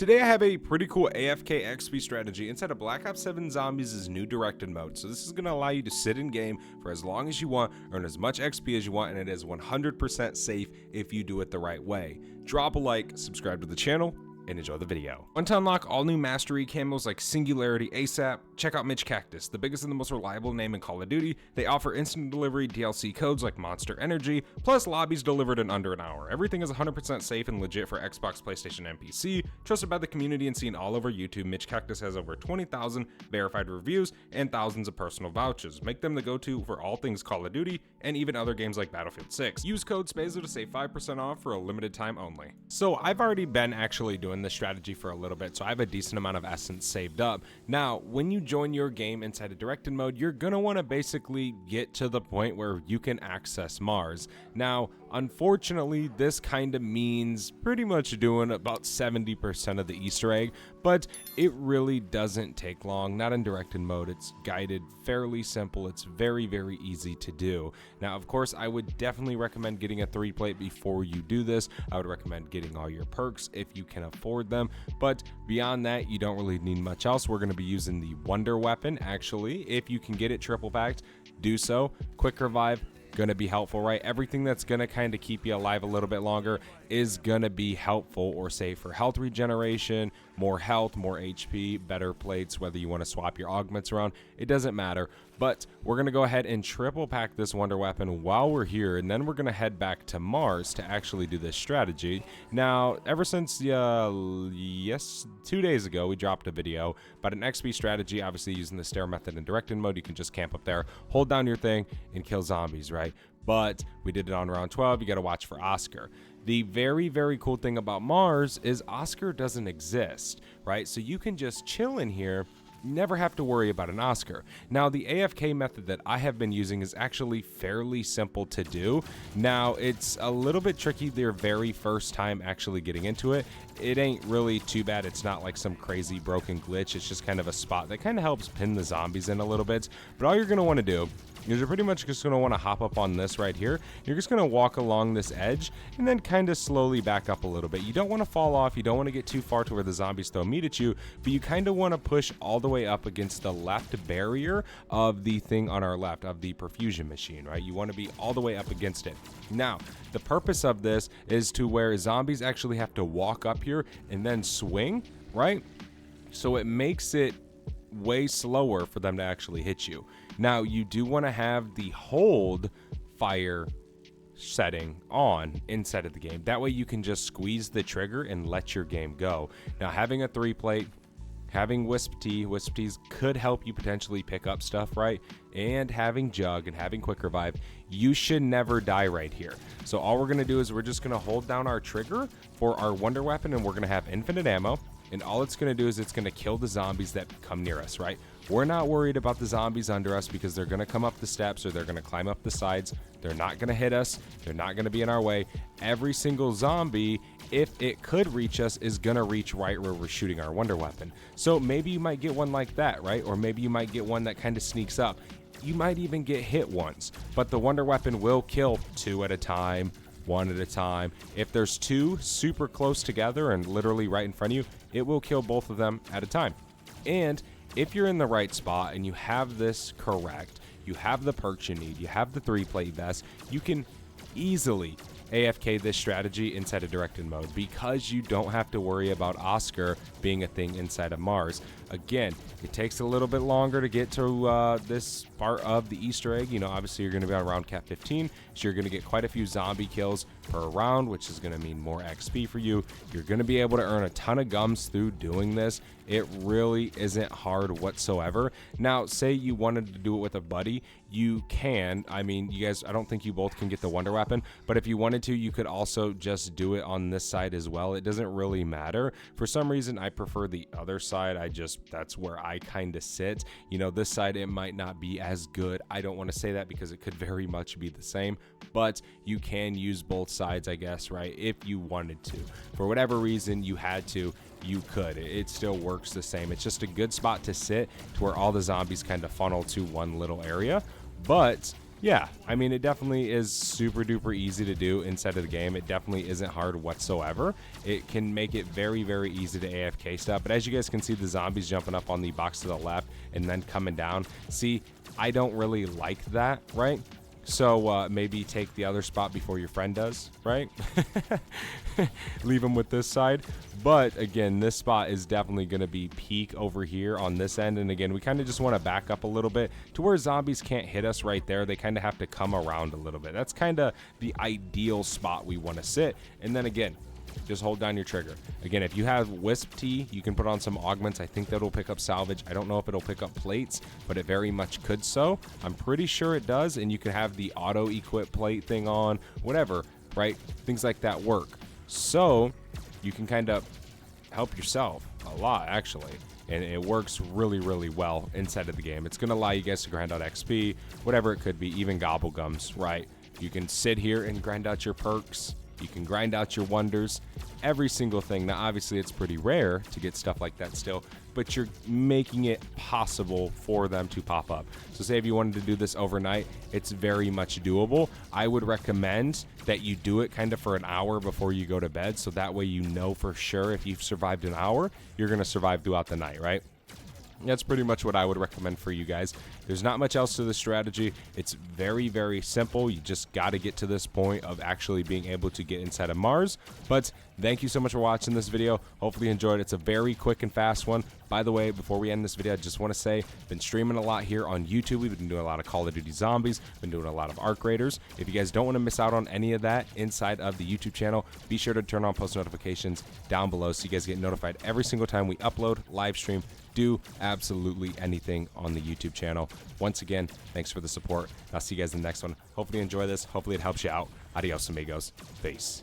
Today I have a pretty cool AFK XP strategy inside of Black Ops 7 Zombies' new directed mode. So this is going to allow you to sit in game for as long as you want, earn as much XP as you want, and it is 100% safe if you do it the right way. Drop a like, subscribe to the channel, and enjoy the video. Want to unlock all new mastery camos like Singularity ASAP? Check out Mitch Cactus, the biggest and the most reliable name in Call of Duty. They offer instant delivery DLC codes like Monster Energy, plus lobbies delivered in under an hour. Everything is 100% safe and legit for Xbox, PlayStation, and PC. Trusted by the community and seen all over YouTube, Mitch Cactus has over 20,000 verified reviews and thousands of personal vouchers. Make them the go-to for all things Call of Duty and even other games like Battlefield 6. Use code SPAZO to save 5% off for a limited time only. So I've already been actually doing this strategy for a little bit, so I have a decent amount of essence saved up. Now, when you join your game inside of directed mode, you're gonna want to basically get to the point where you can access Mars. Now, unfortunately, this kind of means pretty much doing about 70% of the Easter egg, but it really doesn't take long. Not in directed mode. It's guided, fairly simple. It's very, very easy to do. Now, of course, I would definitely recommend getting a 3-plate before you do this. I would recommend getting all your perks if you can afford them, but beyond that, you don't really need much else. We're going to be using the Wonder Weapon. Actually, if you can get it triple packed, do so. Quick revive, gonna be helpful, right? Everything that's gonna kind of keep you alive a little bit longer is gonna be helpful or safe for health regeneration, more health, more HP, better plates, whether you want to swap your augments around, it doesn't matter. But we're gonna go ahead and triple pack this Wonder Weapon while we're here, and then we're gonna head back to Mars to actually do this strategy. Now, ever since 2 days ago, we dropped a video about an XP strategy, obviously using the stair method in directed mode. You can just camp up there, hold down your thing, and kill zombies, right? But we did it on round 12. You got to watch for Oscar. The very, very cool thing about Mars is Oscar doesn't exist, right? So you can just chill in here, never have to worry about an Oscar. Now, the AFK method that I have been using is actually fairly simple to do. Now, it's a little bit tricky their very first time actually getting into it. It ain't really too bad. It's not like some crazy broken glitch. It's just kind of a spot that kind of helps pin the zombies in a little bit. But all you're going to want to do is you're pretty much just going to want to hop up on this right here. You're just going to walk along this edge and then kind of slowly back up a little bit. You don't want to fall off. You don't want to get too far to where the zombies throw meat at you, but you kind of want to push all the way up against the left barrier of the thing on our left, of the perfusion machine, right? You want to be all the way up against it. Now, the purpose of this is to where zombies actually have to walk up here and then swing, right? So it makes it way slower for them to actually hit you. Now, you do want to have the hold fire setting on inside of the game. That way you can just squeeze the trigger and let your game go. Now, having a 3-plate, having Wisp Teas could help you potentially pick up stuff, right? And having Jug and having Quick Revive, you should never die right here. So all we're going to do is we're just going to hold down our trigger for our Wonder Weapon, and we're going to have infinite ammo. And all it's going to do is it's going to kill the zombies that come near us, right? We're not worried about the zombies under us because they're going to come up the steps or they're going to climb up the sides. They're not going to hit us. They're not going to be in our way. Every single zombie, if it could reach us, is going to reach right where we're shooting our Wonder Weapon. So maybe you might get one like that, right? Or maybe you might get one that kind of sneaks up. You might even get hit once, but the Wonder Weapon will kill 2 at a time, 1 at a time. If there's 2 super close together and literally right in front of you, it will kill both of them at a time. And if you're in the right spot and you have this correct, you have the perks you need, you have the 3-plate vest, you can easily AFK this strategy inside of directed mode because you don't have to worry about Oscar being a thing inside of Mars. Again, it takes a little bit longer to get to this part of the Easter egg. You know, obviously you're going to be on round cap 15, so you're going to get quite a few zombie kills per round, which is going to mean more XP for you. You're going to be able to earn a ton of gums through doing this. It really isn't hard whatsoever. Now, say you wanted to do it with a buddy, you can. I mean, you guys, I don't think you both can get the Wonder Weapon, but if you wanted to, you could also just do it on this side as well. It doesn't really matter. For some reason, I prefer the other side. That's where I kind of sit. You know, this side, it might not be as good. I don't want to say that because it could very much be the same, but you can use both sides, I guess, right? If you wanted to. For whatever reason you had to, you could. It still works the same. It's just a good spot to sit to where all the zombies kind of funnel to one little area. But Yeah, I mean, it definitely is super duper easy to do inside of the game. It definitely isn't hard whatsoever. It can make it very, very easy to AFK stuff. But as you guys can see, the zombies jumping up on the box to the left and then coming down. See, I don't really like that, right? So maybe take the other spot before your friend does, right? Leave them with this side. But again, this spot is definitely going to be peak over here on this end. And again, we kind of just want to back up a little bit to where zombies can't hit us right there. They kind of have to come around a little bit. That's kind of the ideal spot we want to sit. And then again, just hold down your trigger. Again, if you have Wisp Tea, you can put on some augments. I think that'll pick up salvage. I don't know if it'll pick up plates, but it very much could so. I'm pretty sure it does, and you can have the auto equip plate thing on, whatever, right? Things like that work. So you can kind of help yourself a lot, actually. And it works really, really well inside of the game. It's going to allow you guys to grind out XP, whatever it could be, even Gobblegums, right? You can sit here and grind out your perks. You can grind out your wonders, every single thing. Now, obviously, it's pretty rare to get stuff like that still, but you're making it possible for them to pop up. So say if you wanted to do this overnight, it's very much doable. I would recommend that you do it kind of for an hour before you go to bed, so that way you know for sure if you've survived an hour, you're going to survive throughout the night, right? That's pretty much what I would recommend for you guys. There's not much else to the strategy. It's very, very simple. You just got to get to this point of actually being able to get inside of Mars. But thank you so much for watching this video. Hopefully you enjoyed it. It's a very quick and fast one. By the way, before we end this video, I just want to say, been streaming a lot here on YouTube. We've been doing a lot of Call of Duty Zombies, been doing a lot of Arc Raiders. If you guys don't want to miss out on any of that inside of the YouTube channel, be sure to turn on post notifications down below so you guys get notified every single time we upload, live stream, do absolutely anything on the YouTube channel. Once again, thanks for the support. I'll see you guys in the next one. Hopefully you enjoy this. Hopefully it helps you out. Adios, amigos. Peace.